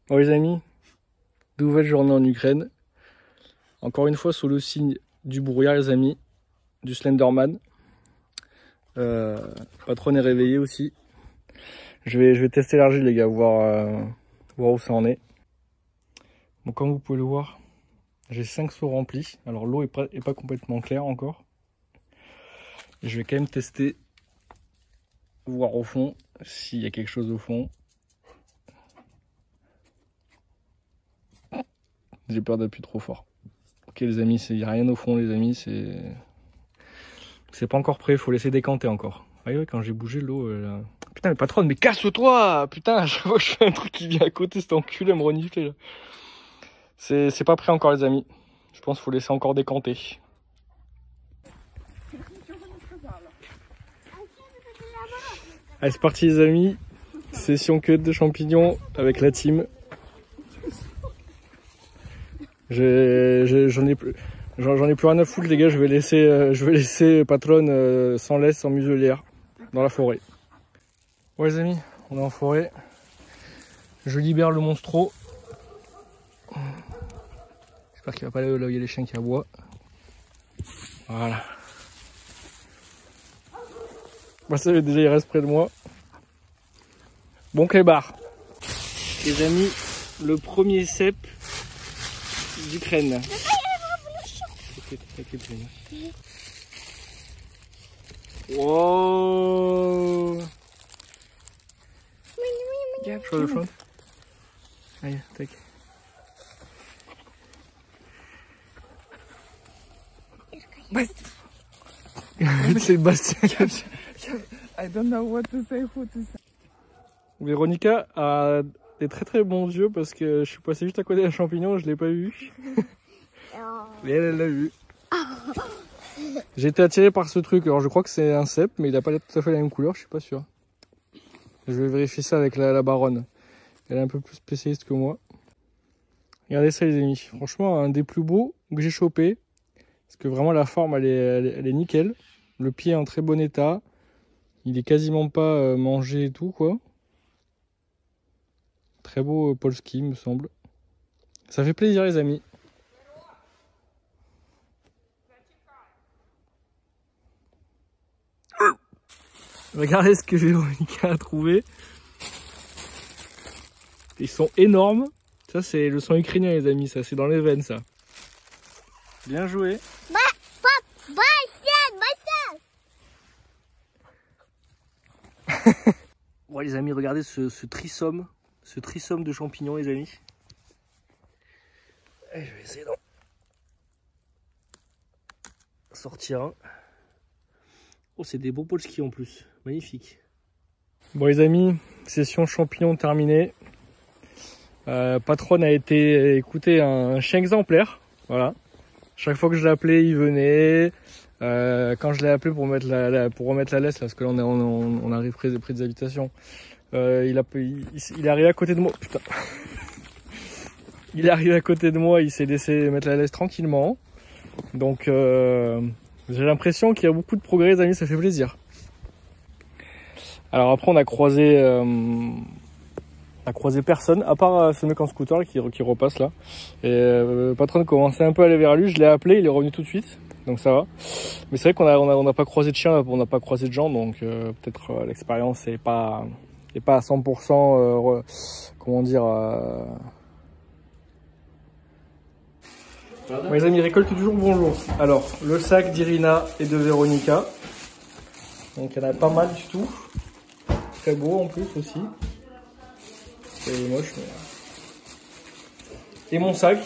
Bon les amis, nouvelle journée en Ukraine. Encore une fois sous le signe du brouillard les amis, du Slenderman. Patron est réveillé aussi. Je vais tester l'argile les gars, voir où ça en est. Bon, comme vous pouvez le voir, j'ai 5 seaux remplis. Alors l'eau est pas complètement claire encore. Et je vais quand même tester, voir au fond, s'il y a quelque chose au fond. J'ai peur d'appuyer trop fort. Ok les amis, il n'y a rien au fond les amis, c'est pas encore prêt, il faut laisser décanter encore. Ah oui, quand j'ai bougé l'eau... Putain mais patronne, mais casse-toi. Putain, à chaque fois que je fais un truc qui vient à côté, cet enculé à me renifler là. C'est pas prêt encore les amis. Je pense qu'il faut laisser encore décanter. Allez c'est parti les amis. Session cut de champignons avec la team. J'en ai plus rien à foutre les gars, je vais laisser patronne sans laisse, sans muselière, dans la forêt. Ouais les amis, on est en forêt. Je libère le monstro. J'espère qu'il va pas aller là où il y a les chiens qui aboient. Voilà. Bah ça déjà il reste près de moi. Bon clébard. Les amis, le premier cep d'Ukraine. Wow. Show the front. Allez, tac. C'est Bastien. I don't know what to say, who to say. Véronica a des très bons yeux parce que je suis passé juste à côté d'un champignon, je l'ai pas vu. Et elle l'a vu. J'ai été attiré par ce truc, alors je crois que c'est un cep, mais il a pas tout à fait la même couleur, je suis pas sûr. Je vais vérifier ça avec la baronne. Elle est un peu plus spécialiste que moi. Regardez ça les amis, franchement un des plus beaux que j'ai chopé. Parce que vraiment la forme elle est nickel. Le pied est en très bon état. Il est quasiment pas mangé et tout quoi. Très beau Polski me semble. Ça fait plaisir les amis. Regardez ce que Véronica a trouvé. Ils sont énormes. Ça c'est le sang ukrainien les amis, ça c'est dans les veines ça. Bien joué. Ouais les amis, regardez ce trisome de champignons les amis. Et je vais essayer d'en sortir un. Oh c'est des beaux polski en plus, magnifique. Bon les amis, session champignons terminée. Patron a été, écoutez, un chien exemplaire, voilà. Chaque fois que je l'appelais, il venait. Quand je l'ai appelé pour remettre la laisse, là, parce que là on arrive près des habitations, il est arrivé à côté de moi. Putain. Il est arrivé à côté de moi, il s'est laissé mettre la laisse tranquillement. Donc j'ai l'impression qu'il y a beaucoup de progrès, les amis, ça fait plaisir. Alors après on a croisé personne, à part ce mec en scooter qui repasse là. Et le patron commençait un peu à aller vers lui, je l'ai appelé, il est revenu tout de suite, donc ça va. Mais c'est vrai qu'on n'a pas croisé de chien, on n'a pas croisé de gens, donc peut-être l'expérience n'est pas à 100%, comment dire... Bon, les amis, récolte du jour, bonjour. Alors, le sac d'Irina et de Véronica. Donc il y en a pas mal du tout. Très beau en plus aussi. C'est moche, mais... Et mon sac.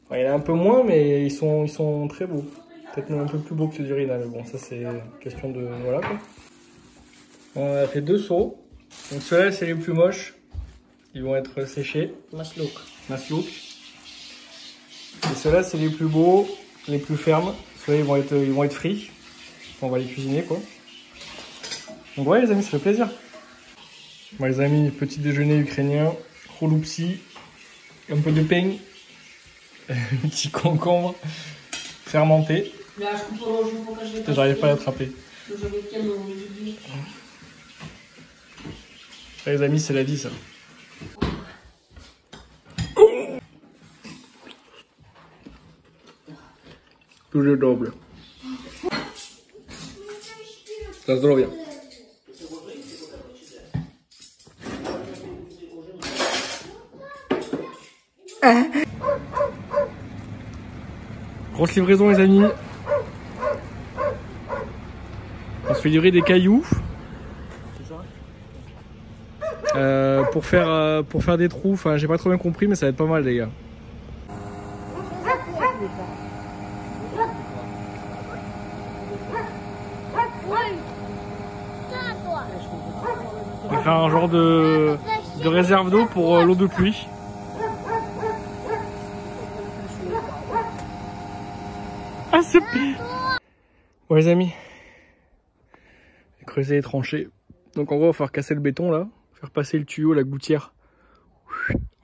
Enfin, il y en a un peu moins, mais ils sont très beaux. Peut-être même un peu plus beaux que ceux d'Irina, mais bon, ça c'est question de... Voilà quoi. On a fait 2 seaux. Donc ceux-là, c'est les plus moches. Ils vont être séchés. Maslouk. Et ceux-là, c'est les plus beaux, les plus fermes. Ceux-là, ils vont être frits. On va les cuisiner quoi. Donc ouais les amis, ça fait plaisir. Bon les amis, petit déjeuner ukrainien, kholoupsi, un peu de pain, un petit concombre fermenté. J'arrive pas à l'attraper. Les amis, c'est la vie ça. Toujours double. Ça se bien. Grosse livraison les amis. On se fait livrer des cailloux pour faire des trous. Enfin j'ai pas trop bien compris mais ça va être pas mal les gars. On va faire un genre de réserve d'eau pour l'eau de pluie. Ah c'est pire. Bon les amis, creuser les tranchées. Donc en gros on va faire casser le béton là, faire passer le tuyau, la gouttière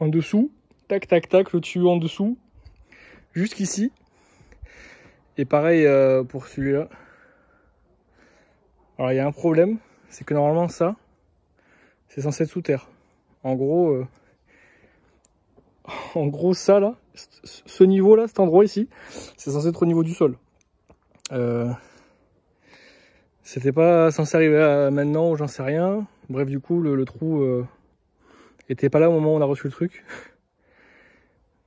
en dessous. Tac tac tac, le tuyau en dessous. Jusqu'ici. Et pareil pour celui-là. Alors il y a un problème, c'est que normalement ça, c'est censé être sous terre. En gros ça là, ce niveau là, cet endroit ici, c'est censé être au niveau du sol. C'était pas censé arriver à maintenant ou j'en sais rien. Bref du coup le trou était pas là au moment où on a reçu le truc.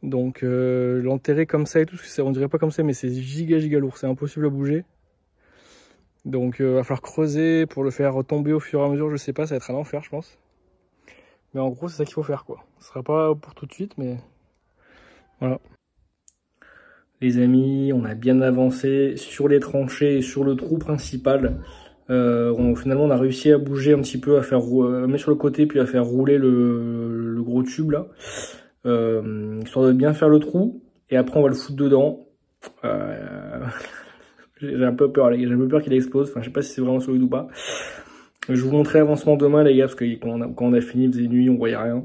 Donc l'enterrer comme ça et tout, on dirait pas comme ça mais c'est giga lourd, c'est impossible à bouger. Donc va falloir creuser pour le faire retomber au fur et à mesure, je sais pas, ça va être un enfer je pense. Mais en gros c'est ça qu'il faut faire quoi. Ce sera pas pour tout de suite mais voilà. Les amis, on a bien avancé sur les tranchées et sur le trou principal. Finalement on a réussi à bouger un petit peu, à faire mettre sur le côté puis à faire rouler le gros tube là. Histoire de bien faire le trou. Et après on va le foutre dedans. J'ai un peu peur les gars, j'ai un peu peur qu'il explose, enfin je sais pas si c'est vraiment solide ou pas. Je vous montrerai l'avancement demain les gars, parce que quand on a fini, il faisait nuit, on voyait rien.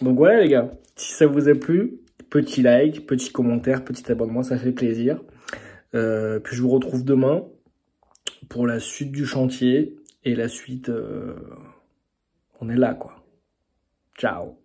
Donc voilà les gars, si ça vous a plu, petit like, petit commentaire, petit abonnement, ça fait plaisir. Puis je vous retrouve demain pour la suite du chantier, et la suite, on est là quoi. Ciao.